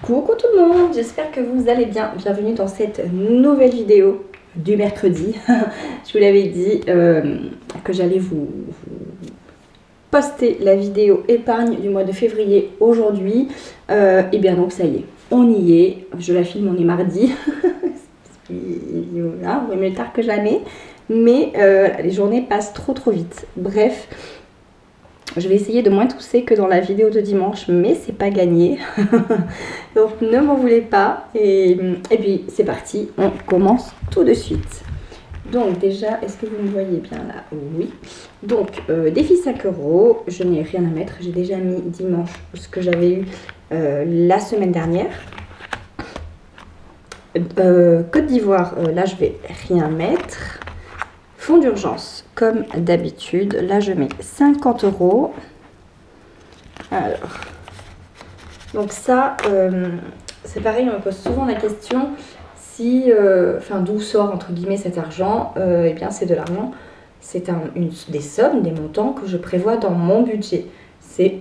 Coucou tout le monde, j'espère que vous allez bien. Bienvenue dans cette nouvelle vidéo du mercredi. Je vous l'avais dit que j'allais vous poster la vidéo épargne du mois de février aujourd'hui. Et bien donc ça y est, on y est. Je la filme, on est mardi. Voilà, vaut mieux tard que jamais. Mais les journées passent trop vite. Bref. Je vais essayer de moins tousser que dans la vidéo de dimanche, mais c'est pas gagné. Donc ne m'en voulez pas. Et puis c'est parti, on commence tout de suite. Donc déjà, est-ce que vous me voyez bien là? Oui. Donc défi 5 €, je n'ai rien à mettre. J'ai déjà mis dimanche ce que j'avais eu la semaine dernière. Côte d'Ivoire, là je vais rien mettre. Fonds d'urgence, comme d'habitude, là je mets 50 €. Alors, donc ça, c'est pareil, on me pose souvent la question si, d'où sort entre guillemets cet argent. Eh bien, c'est de l'argent, c'est des sommes, des montants que je prévois dans mon budget. C'est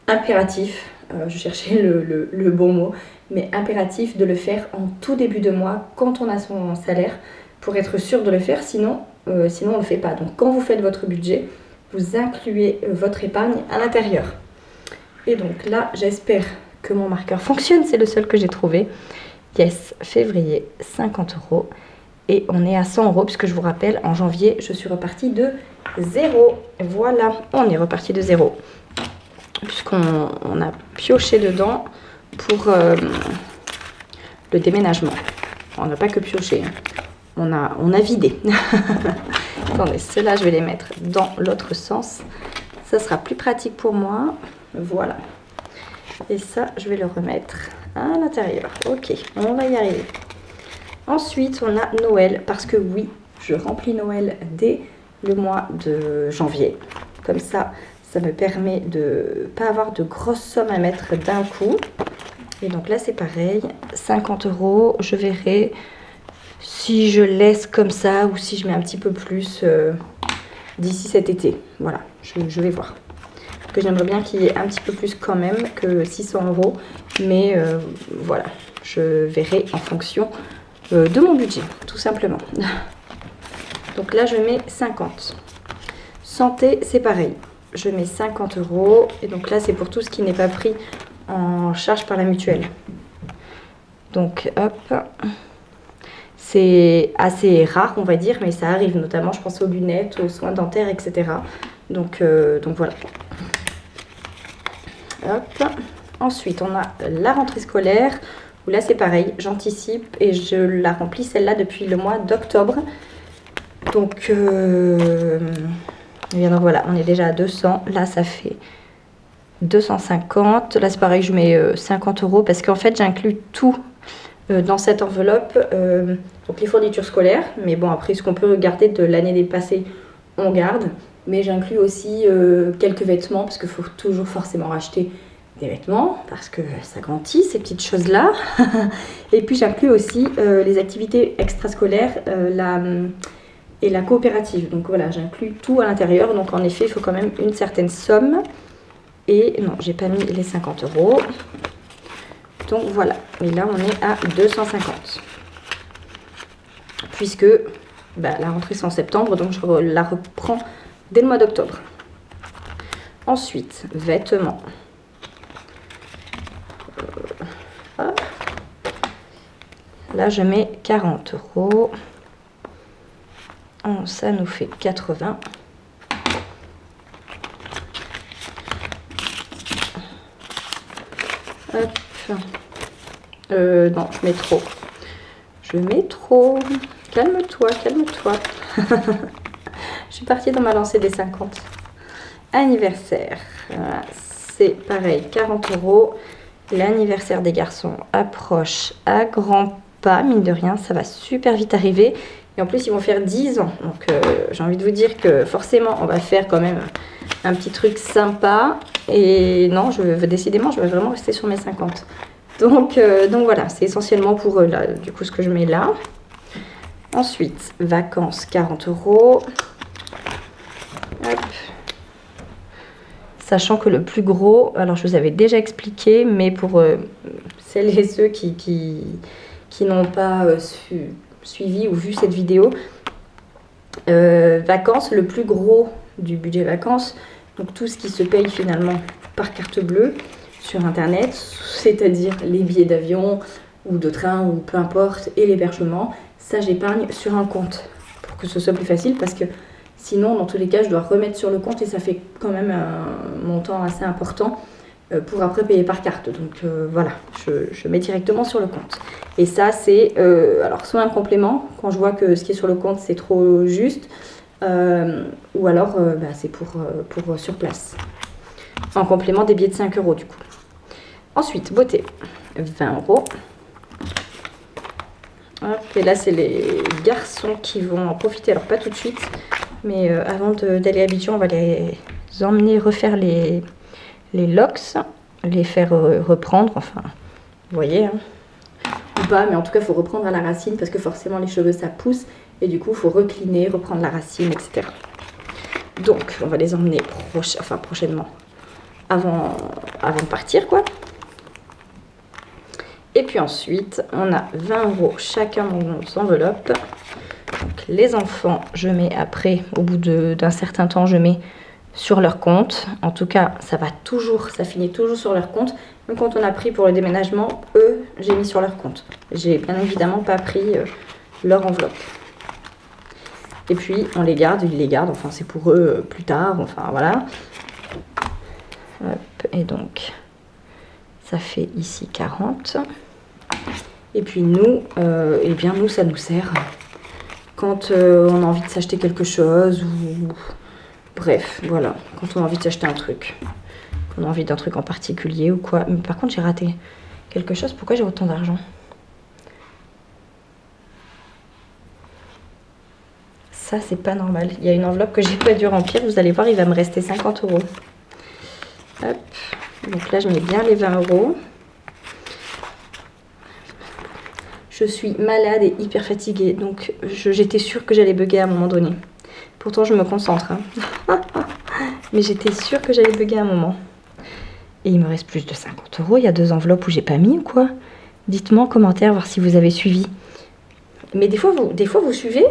impératif, je cherchais le bon mot, mais impératif de le faire en tout début de mois quand on a son salaire pour être sûr de le faire, sinon on ne le fait pas. Donc quand vous faites votre budget, vous incluez votre épargne à l'intérieur. Et donc là, j'espère que mon marqueur fonctionne, c'est le seul que j'ai trouvé. Yes, février, 50 €. Et on est à 100 € puisque je vous rappelle, en janvier, je suis repartie de 0. Voilà, on est reparti de 0. Puisqu'on a pioché dedans pour le déménagement. On n'a pas que pioché, hein. On a vidé. Attendez, ceux-là, je vais les mettre dans l'autre sens. Ça sera plus pratique pour moi. Voilà. Et ça, je vais le remettre à l'intérieur. Ok, on va y arriver. Ensuite, on a Noël. Parce que oui, je remplis Noël dès le mois de janvier. Comme ça me permet de ne pas avoir de grosses sommes à mettre d'un coup. Et donc là, c'est pareil. 50 €, je verrai si je laisse comme ça ou si je mets un petit peu plus d'ici cet été. Voilà, je vais voir. Que j'aimerais bien qu'il y ait un petit peu plus quand même que 600 €. Mais voilà, je verrai en fonction de mon budget, tout simplement. Donc là, je mets 50. Santé, c'est pareil. Je mets 50 €. Et donc là, c'est pour tout ce qui n'est pas pris en charge par la mutuelle. Donc, hop. C'est assez rare, on va dire, mais ça arrive, notamment, je pense aux lunettes, aux soins dentaires, etc. Donc voilà. Hop. Ensuite, on a la rentrée scolaire, où là, c'est pareil, j'anticipe et je la remplis, celle-là, depuis le mois d'octobre. Donc, et bien donc voilà, on est déjà à 200. Là, ça fait 250. Là, c'est pareil, je mets 50 € parce qu'en fait, j'inclus tout dans cette enveloppe. Donc les fournitures scolaires, mais bon, après ce qu'on peut regarder de l'année dépassée, on garde. Mais j'inclus aussi quelques vêtements, parce qu'il faut toujours forcément racheter des vêtements, parce que ça grandit, ces petites choses-là. Et puis j'inclus aussi les activités extrascolaires et la coopérative. Donc voilà, j'inclus tout à l'intérieur. Donc en effet, il faut quand même une certaine somme. Et non, j'ai pas mis les 50 €. Donc voilà, et là on est à 250. Puisque la rentrée c'est en septembre, donc je la reprends dès le mois d'octobre. Ensuite, vêtements. Là je mets 40 €. Ça nous fait 80. Hop. Non, je mets trop. Je mets trop. Calme-toi, calme-toi. Je suis partie dans ma lancée des 50. Anniversaire. Voilà, c'est pareil, 40 €. L'anniversaire des garçons approche à grands pas. Mine de rien, ça va super vite arriver. Et en plus, ils vont faire 10 ans. Donc, j'ai envie de vous dire que forcément, on va faire quand même un petit truc sympa. Et non, décidément, je vais vraiment rester sur mes 50. Donc voilà, c'est essentiellement pour eux, là, du coup, ce que je mets là. Ensuite, vacances, 40 €. Hop. Sachant que le plus gros, alors je vous avais déjà expliqué, mais pour celles et ceux qui n'ont pas suivi ou vu cette vidéo, vacances, le plus gros du budget vacances, donc tout ce qui se paye finalement par carte bleue sur internet, c'est-à-dire les billets d'avion ou de train ou peu importe, et l'hébergement, ça j'épargne sur un compte pour que ce soit plus facile, parce que sinon dans tous les cas je dois remettre sur le compte et ça fait quand même un montant assez important pour après payer par carte. Donc voilà, je mets directement sur le compte. Et ça c'est alors soit un complément quand je vois que ce qui est sur le compte c'est trop juste, ou alors c'est pour sur place. En complément des billets de 5 € du coup. Ensuite, beauté, 20 €. Hop, et là, c'est les garçons qui vont en profiter. Alors, pas tout de suite, mais avant d'aller à Abidjan, on va les emmener refaire les locks, les faire reprendre. Enfin, vous voyez, hein, ou pas, mais en tout cas, il faut reprendre à la racine parce que forcément, les cheveux, ça pousse. Et du coup, il faut recliner, reprendre la racine, etc. Donc, on va les emmener prochainement, avant de partir, quoi. Et puis ensuite, on a 20 € chacun dans nos enveloppes. Donc les enfants, je mets après, au bout d'un certain temps, je mets sur leur compte. En tout cas, ça finit toujours sur leur compte. Même quand on a pris pour le déménagement, eux, j'ai mis sur leur compte. J'ai bien évidemment pas pris leur enveloppe. Et puis, on les garde, ils les gardent. Enfin, c'est pour eux plus tard. Enfin, voilà. Hop, et donc, ça fait ici 40. Et puis nous, nous ça nous sert quand on a envie de s'acheter quelque chose ou bref, voilà, quand on a envie de s'acheter un truc, qu'on a envie d'un truc en particulier ou quoi. Mais par contre, j'ai raté quelque chose. Pourquoi j'ai autant d'argent? Ça, c'est pas normal. Il y a une enveloppe que j'ai pas dû remplir. Vous allez voir, il va me rester 50 €. Hop. Donc là, je mets bien les 20 €. Je suis malade et hyper fatiguée, donc j'étais sûre que j'allais bugger à un moment donné. Pourtant, je me concentre, hein. Mais j'étais sûre que j'allais bugger à un moment. Et il me reste plus de 50 €. Il y a 2 enveloppes où j'ai pas mis ou quoi? Dites-moi en commentaire, voir si vous avez suivi. Mais des fois, vous suivez,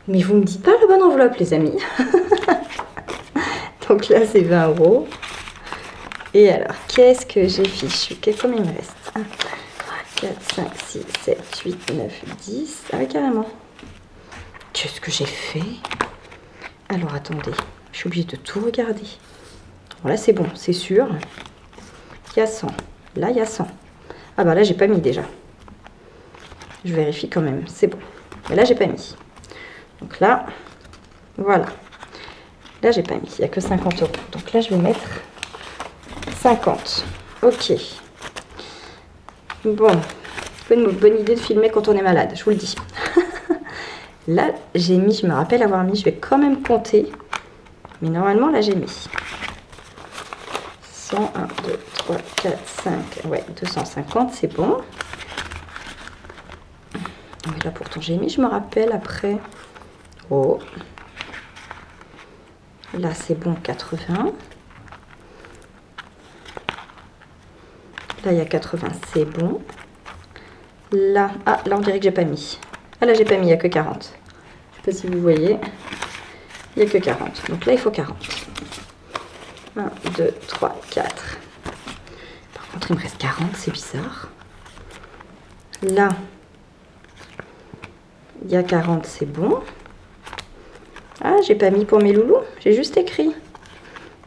mais vous me dites pas la bonne enveloppe, les amis. Donc là, c'est 20 €. Et alors, qu'est-ce que j'ai fichu? Combien il me reste? 1, 4, 5, 6, 7, 8, 9, 10. Ah oui, carrément. Qu'est-ce que j'ai fait? Alors, attendez. Je suis obligée de tout regarder. Bon, là, c'est bon, c'est sûr. Il y a 100. Là, il y a 100. Ah bah là, j'ai pas mis déjà. Je vérifie quand même. C'est bon. Mais là, j'ai pas mis. Donc là, voilà. Là, j'ai pas mis. Il n'y a que 50 €. Donc là, je vais mettre 50. Ok. Bon, c'est pas une bonne idée de filmer quand on est malade, je vous le dis. Là, j'ai mis, je me rappelle avoir mis, je vais quand même compter. Mais normalement, là, j'ai mis 100, 1, 2, 3, 4, 5, ouais, 250, c'est bon. Mais là, pourtant, j'ai mis, je me rappelle, après. Oh. Là, c'est bon, 80. Là, il y a 80, c'est bon. Là, là, on dirait que j'ai pas mis. Ah, là, j'ai pas mis, il n'y a que 40. Je sais pas si vous voyez. Il n'y a que 40. Donc là, il faut 40. 1, 2, 3, 4. Par contre, il me reste 40, c'est bizarre. Là, il y a 40, c'est bon. Ah, j'ai pas mis pour mes loulous. J'ai juste écrit.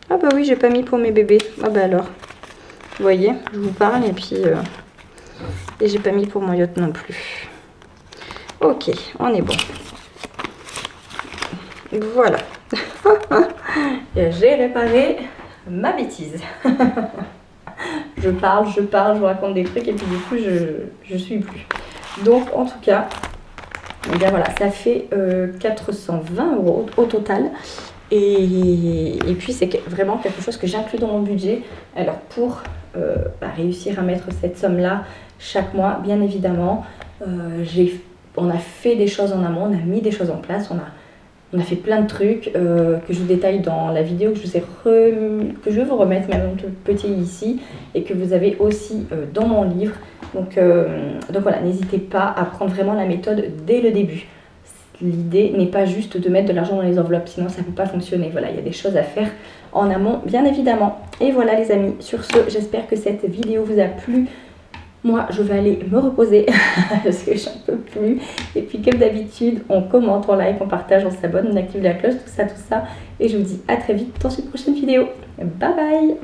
Ah bah oui, j'ai pas mis pour mes bébés. Ah bah alors. Vous voyez, je vous parle et puis... et j'ai pas mis pour mon yacht non plus. Ok, on est bon. Voilà. J'ai réparé ma bêtise. je parle, je vous raconte des trucs et puis du coup, je suis plus. Donc, en tout cas, eh bien voilà, ça fait 420 € au total. Et puis, c'est vraiment quelque chose que j'inclus dans mon budget. Alors, pour réussir à mettre cette somme-là chaque mois, bien évidemment, on a fait des choses en amont, on a mis des choses en place, On a fait plein de trucs que je vous détaille dans la vidéo que je vais vous remettre même tout petit ici et que vous avez aussi dans mon livre. Donc voilà, n'hésitez pas à prendre vraiment la méthode dès le début. L'idée n'est pas juste de mettre de l'argent dans les enveloppes, sinon ça ne peut pas fonctionner. Voilà, il y a des choses à faire en amont, bien évidemment. Et voilà les amis, sur ce, j'espère que cette vidéo vous a plu. Moi, je vais aller me reposer parce que j'en peux plus. Et puis, comme d'habitude, on commente, on like, on partage, on s'abonne, on active la cloche, tout ça, tout ça. Et je vous dis à très vite dans une prochaine vidéo. Bye bye!